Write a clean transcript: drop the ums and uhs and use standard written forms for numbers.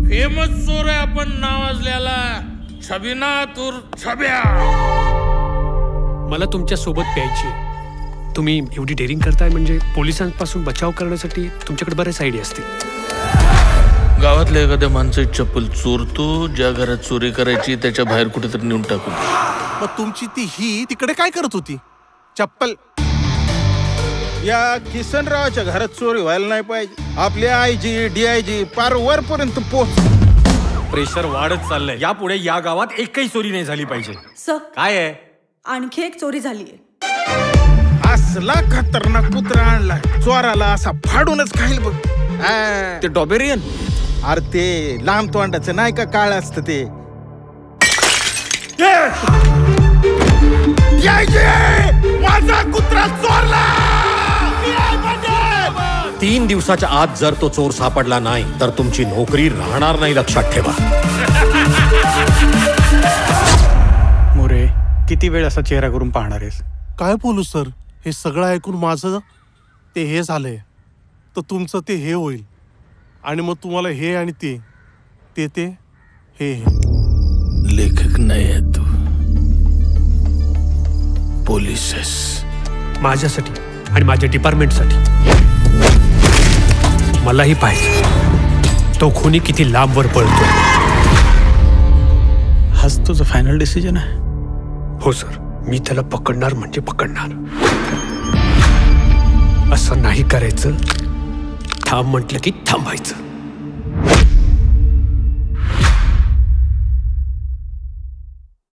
Famous चोर आहे आपण नावाजल्याला, छबिना तुर छब्या. मला तुमच्या सोबत प्यायची. तुम्ही एवढी डेअरिंग करताय म्हणजे पोलिसांपासून बचाव करण्यासाठी तुमच्याकडे बरेच आयडिया असतील. गावातल्या एखाद्या माणसाची चप्पल चोरतो, ज्या घरात चोरी करायची त्याच्या बाहेर कुठेतरी नेऊन टाकून. मग तुमची ती ही तिकडे काय करत होती? चप्पल. या किसनरावच्या घरात चोरी व्हायला नाही पाहिजे. आपले आयजी DIG पार वरपर्यंत पोहोच. प्रेशर वाढत चाललंय. यापुढे या गावात एकही चोरी नाही झाली पाहिजे. सर, काय आहे? आणखी एक चोरी झालीये. असला खतरनाक कुत्रा आणला, चोराला असा फाडूनच खाईल बघ. ते डॉबेरियन. अरे ते लांब तोंडाचं नाही का, काळ असतं ते. माझा कुत्रा चोरला. 3 दिवसाच्या आत जर तो चोर सापडला नाही तर तुमची नोकरी राहणार नाही, लक्षात ठेवा. मोरे, किती वेळ असा चेहरा करून पाहणार आहेस? काय बोलू सर, हे सगळं ऐकून माझं ते हे झालंय तर तुमचं ते हे होईल आणि मग तुम्हाला हे आणि ते हे. लेखक नाही आहे तू, पोलीस आहेस. माझ्यासाठी आणि माझ्या डिपार्टमेंटसाठी. मलाही पाहिजे तो खुनी किती लांबवर पळतो. हाच तुझं फायनल डिसिजन आहे? हो सर, मी त्याला पकडणार म्हणजे पकडणार. असं नाही करायचं. थांब म्हटलं की थांबायचं.